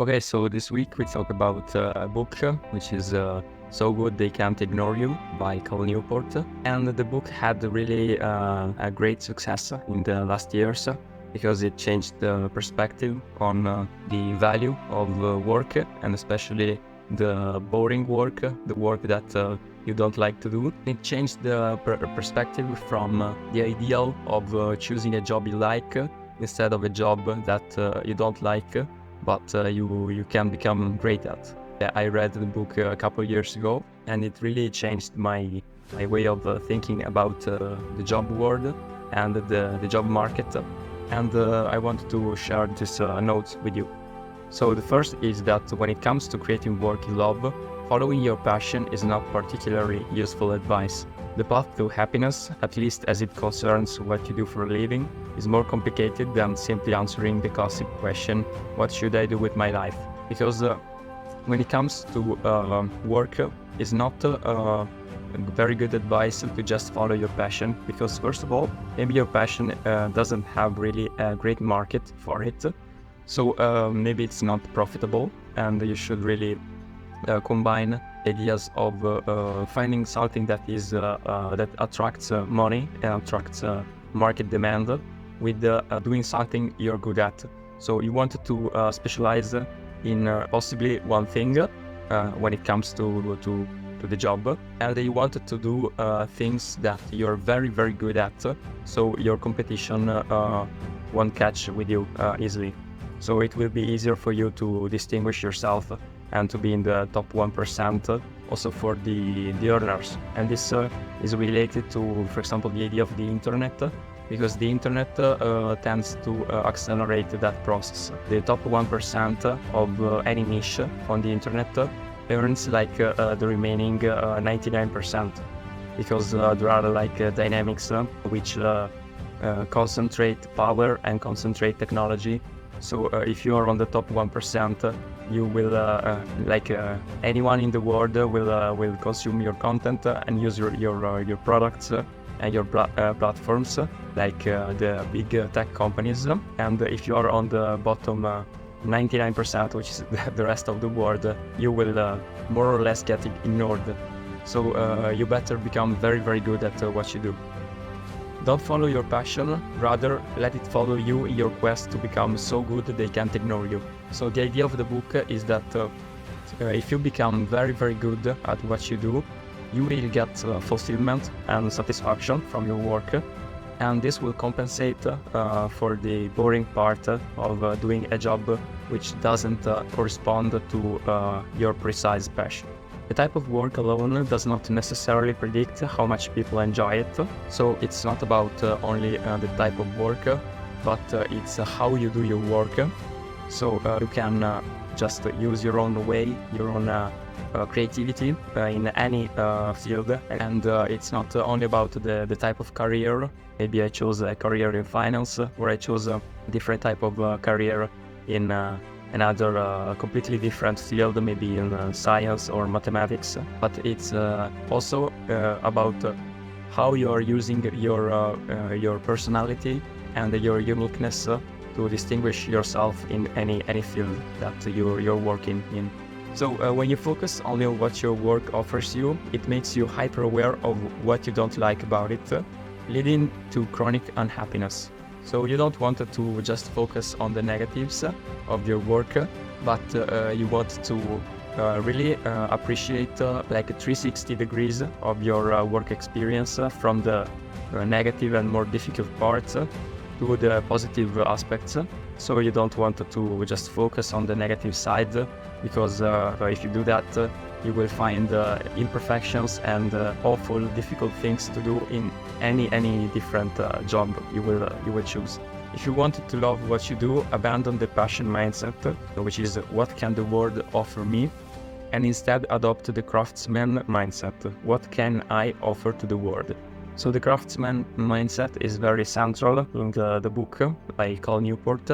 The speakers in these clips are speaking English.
Okay, so this week we talk about a book which is So Good They Can't Ignore You by Cal Newport. And the book had really a great success in the last years because it changed the perspective on the value of work, and especially the boring work, the work that you don't like to do. It changed the perspective from the ideal of choosing a job you like instead of a job that you don't like, but you can become great at. I read the book a couple of years ago, and it really changed my way of thinking about the job world and the job market. And I wanted to share this notes with you. So the first is that when it comes to creating work you love, following your passion is not particularly useful advice. The path to happiness, at least as it concerns what you do for a living, is more complicated than simply answering the classic question, what should I do with my life? Because when it comes to work, it's not very good advice to just follow your passion, because first of all, maybe your passion doesn't have really a great market for it. So maybe it's not profitable, and you should really combine ideas of finding something that is that attracts money and attracts market demand with doing something you're good at. So you want to specialize in possibly one thing when it comes to the job, and you wanted to do things that you're very good at, so your competition won't catch with you easily. So it will be easier for you to distinguish yourself and to be in the top 1% also for the earners. And this is related to, for example, the idea of the internet, because the internet tends to accelerate that process. The top 1% of any niche on the internet earns like the remaining 99%, because there are like dynamics which concentrate power and concentrate technology. So if you are on the top 1%, you will, anyone in the world will consume your content and use your products and your platforms, like the big tech companies. And if you are on the bottom 99%, which is the rest of the world, you will more or less get ignored. So you better become very good at what you do. Don't follow your passion, rather let it follow you in your quest to become so good they can't ignore you. So the idea of the book is that if you become very good at what you do, you will get fulfillment and satisfaction from your work, and this will compensate for the boring part of doing a job which doesn't correspond to your precise passion. The type of work alone does not necessarily predict how much people enjoy it, so it's not about only the type of work, but it's how you do your work. So you can just use your own way, your own creativity in any field, and it's not only about the type of career. Maybe I chose a career in finance, or I chose a different type of career in another completely different field, maybe in science or mathematics. But it's also about how you are using your personality and your uniqueness to distinguish yourself in any field that you're working in. So when you focus only on what your work offers you, it makes you hyper aware of what you don't like about it, leading to chronic unhappiness. So you don't want to just focus on the negatives of your work, but you want to really appreciate like 360 degrees of your work experience, from the negative and more difficult parts to the positive aspects. So you don't want to just focus on the negative side, because if you do that, you will find imperfections and awful, difficult things to do in any different job you will choose. If you want to love what you do, abandon the passion mindset, which is what can the world offer me, and instead adopt the craftsman mindset. What can I offer to the world? So the craftsman mindset is very central in the book by Cal Newport.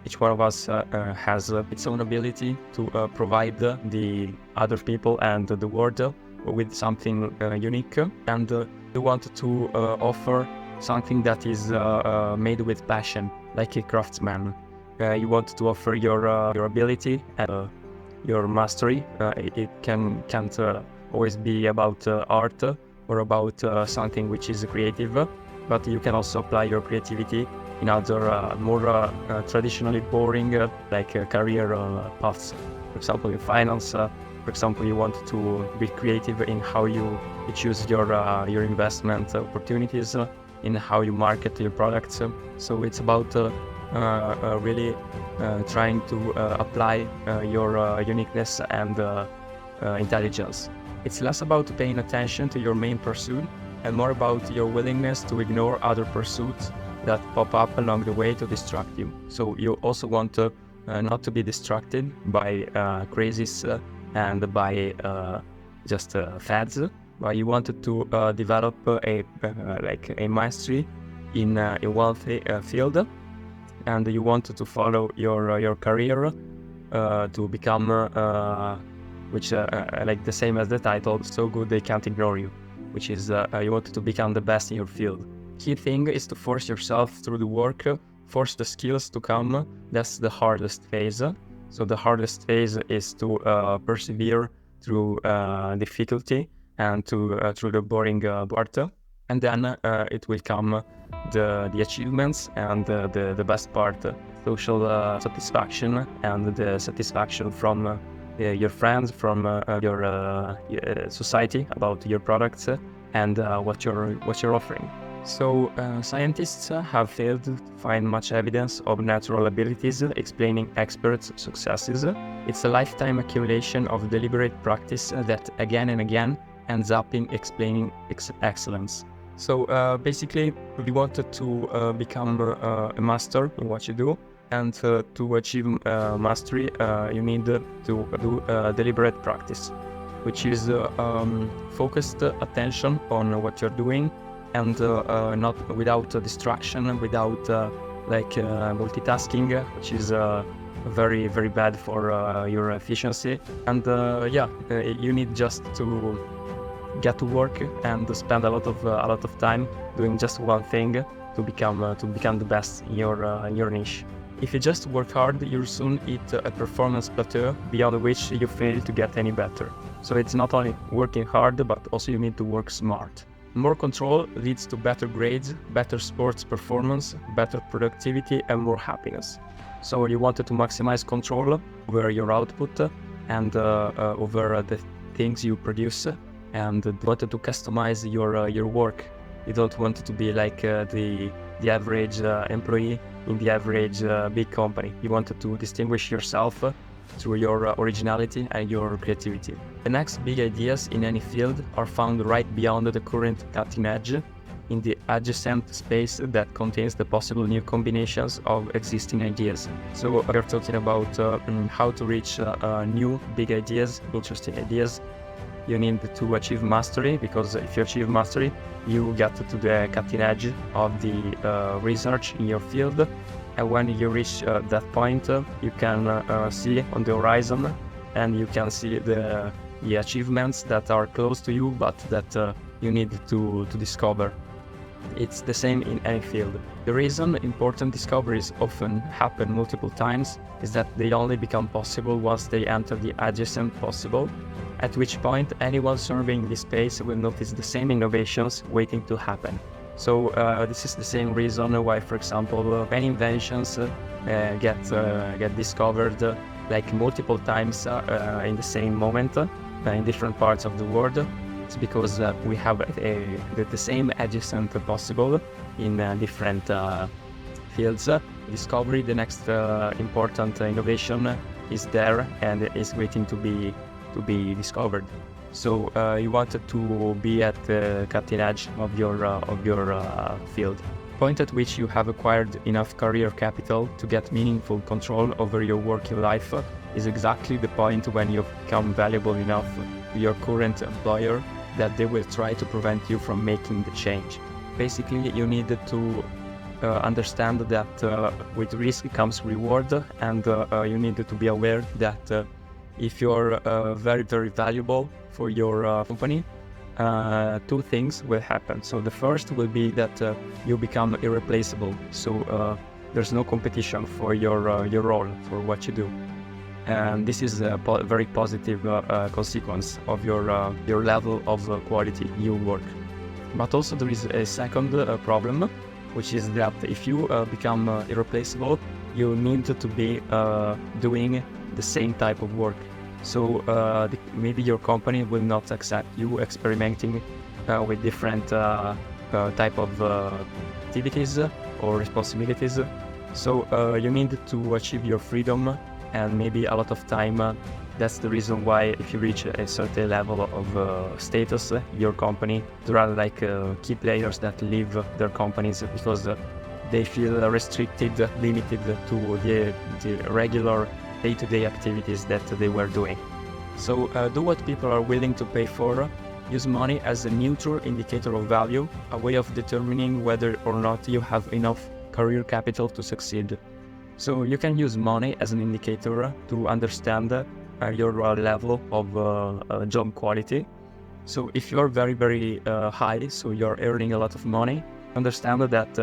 Each one of us has its own ability to provide the other people and the world with something unique, and we want to offer something that is made with passion, like a craftsman. You want to offer your ability and your mastery. It can't always be about art or about something which is creative, but you can also apply your creativity in other more traditionally boring career paths. For example, in finance, for example, you want to be creative in how you choose your investment opportunities, in how you market your products. So it's about really trying to apply your uniqueness and intelligence. It's less about paying attention to your main pursuit and more about your willingness to ignore other pursuits that pop up along the way to distract you. So you also want to not to be distracted by crazes and by just fads, but you wanted to develop a mastery in one field, and you wanted to follow your career to become like the same as the title, so good they can't ignore you, which is you wanted to become the best in your field. Key thing is to force yourself through the work, force the skills to come. That's the hardest phase. So the hardest phase is to persevere through difficulty and through the boring part, and then it will come the achievements and the best part, social satisfaction and the satisfaction from your friends, from your society about your products and what you're offering. So scientists have failed to find much evidence of natural abilities explaining experts' successes. It's a lifetime accumulation of deliberate practice that again and again ends up in explaining excellence. So basically, if you wanted to become a master in what you do, and to achieve mastery, you need to do deliberate practice, which is focused attention on what you're doing, and not without distraction, without multitasking, which is very, very bad for your efficiency. And you need just to get to work and spend a lot of time doing just one thing to become the best in your niche. If you just work hard, you'll soon hit a performance plateau beyond which you fail to get any better. So it's not only working hard, but also you need to work smart. More control leads to better grades, better sports performance, better productivity, and more happiness. So you wanted to maximize control over your output and over the things you produce, and wanted to customize your work. You don't want to be like the average employee in the average big company. You wanted to distinguish yourself through your originality and your creativity. The next big ideas in any field are found right beyond the current cutting edge, in the adjacent space that contains the possible new combinations of existing ideas. So we're talking about how to reach new big ideas, interesting ideas. You need to achieve mastery, because if you achieve mastery, you get to the cutting edge of the research in your field. And when you reach that point, you can see on the horizon, and you can see the achievements that are close to you, but that you need to discover. It's the same in any field. The reason important discoveries often happen multiple times is that they only become possible once they enter the adjacent possible, at which point anyone surveying this space will notice the same innovations waiting to happen. So this is the same reason why, for example, many inventions get discovered like multiple times in the same moment in different parts of the world. It's because we have the same adjacent possible in different fields. Discovery, the next important innovation, is there and is waiting to be discovered. So you wanted to be at the cutting edge of your field. Point at which you have acquired enough career capital to get meaningful control over your working life is exactly the point when you've become valuable enough to your current employer that they will try to prevent you from making the change. Basically, you need to understand that with risk comes reward, and you need to be aware that if you're very, very valuable for your company, two things will happen. So the first will be that you become irreplaceable. So there's no competition for your role, for what you do. And this is a very positive consequence of your level of quality you work. But also there is a second problem, which is that if you become irreplaceable, you need to be doing the same type of work. So maybe your company will not accept you experimenting with different type of activities or responsibilities. So you need to achieve your freedom, and maybe a lot of time. That's the reason why if you reach a certain level of status, your company, there are like key players that leave their companies because they feel restricted, limited to the regular day-to-day activities that they were doing. So do what people are willing to pay for. Use money as a neutral indicator of value, a way of determining whether or not you have enough career capital to succeed. So you can use money as an indicator to understand your level of job quality. So if you're very, very high, so you're earning a lot of money, understand that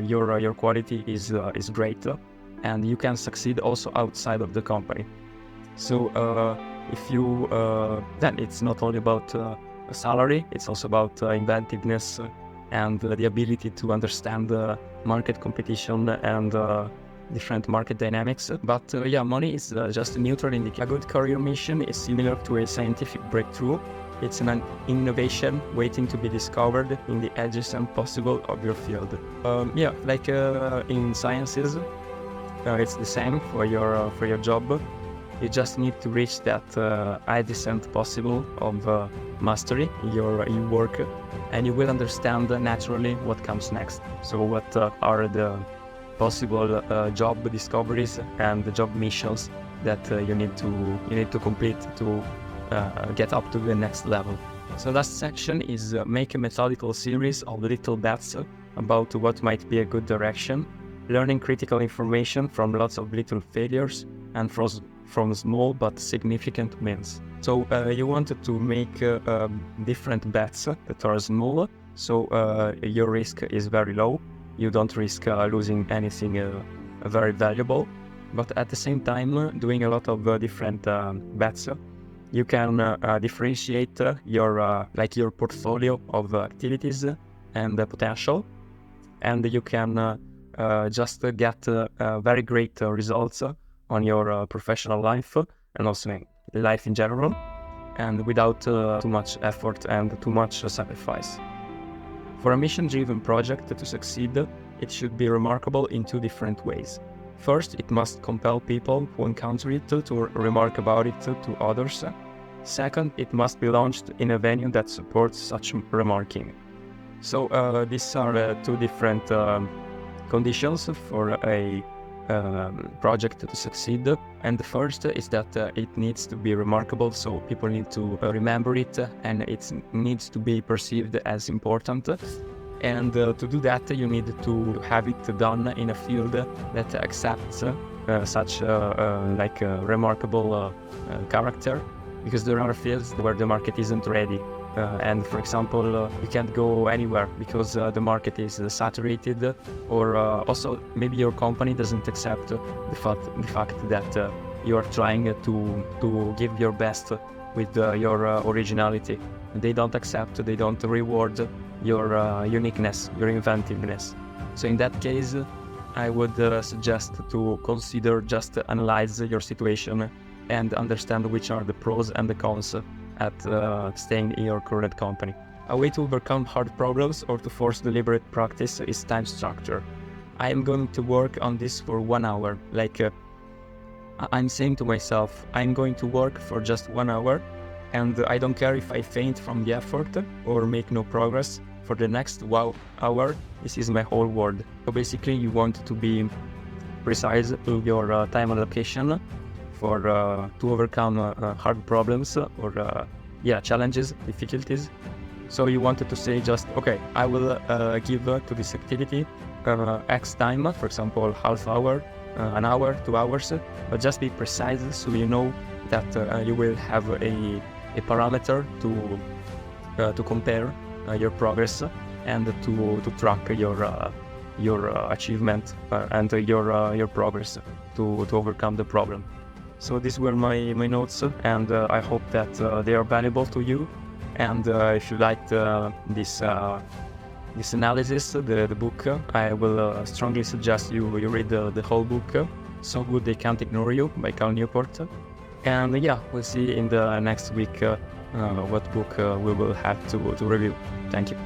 your quality is great, and you can succeed also outside of the company. So if you then it's not only about a salary, it's also about inventiveness and the ability to understand market competition and different market dynamics. But yeah, money is just a neutral indicator. A good career mission is similar to a scientific breakthrough. It's an innovation waiting to be discovered in the edges and possible of your field. Yeah, like in sciences, it's the same for your job. You just need to reach that high descent possible of mastery in your work, and you will understand naturally what comes next. So what are the possible job discoveries and the job missions that you need to complete to get up to the next level. So last section is make a methodical series of little bets about what might be a good direction, learning critical information from lots of little failures and from small but significant wins. So you wanted to make different bets that are small, so your risk is very low. You don't risk losing anything very valuable, but at the same time doing a lot of different bets, you can differentiate your portfolio of activities and potential, and you can just get very great results on your professional life and also life in general, and without too much effort and too much sacrifice. For a mission-driven project to succeed, it should be remarkable in two different ways. First, it must compel people who encounter it to remark about it to others. Second, it must be launched in a venue that supports such remarking. So these are two different conditions for a project to succeed. And the first is that it needs to be remarkable, so people need to remember it, and it needs to be perceived as important. And to do that, you need to have it done in a field that accepts such like a remarkable character, because there are fields where the market isn't ready. And for example, you can't go anywhere because the market is saturated, or also maybe your company doesn't accept the fact that you are trying to give your best with your originality. They don't accept, they don't reward your uniqueness, your inventiveness. So in that case, I would suggest to consider just analyze your situation and understand which are the pros and the cons at staying in your current company. A way to overcome hard problems or to force deliberate practice is time structure. I am going to work on this for 1 hour. I'm saying to myself, I'm going to work for just 1 hour, and I don't care if I faint from the effort or make no progress. For the next hour, this is my whole world. So basically, you want to be precise in your time allocation to overcome hard problems or challenges, difficulties. So you wanted to say just, okay, I will give to this activity X time, for example, half hour, an hour, 2 hours, but just be precise so you know that you will have a parameter to compare your progress and to track your achievement and your progress to overcome the problem. So these were my notes, and I hope that they are valuable to you. And if you liked this analysis, the book, I will strongly suggest you read the whole book, So Good They Can't Ignore You by Cal Newport. And yeah, we'll see in the next week what book we will have to review. Thank you.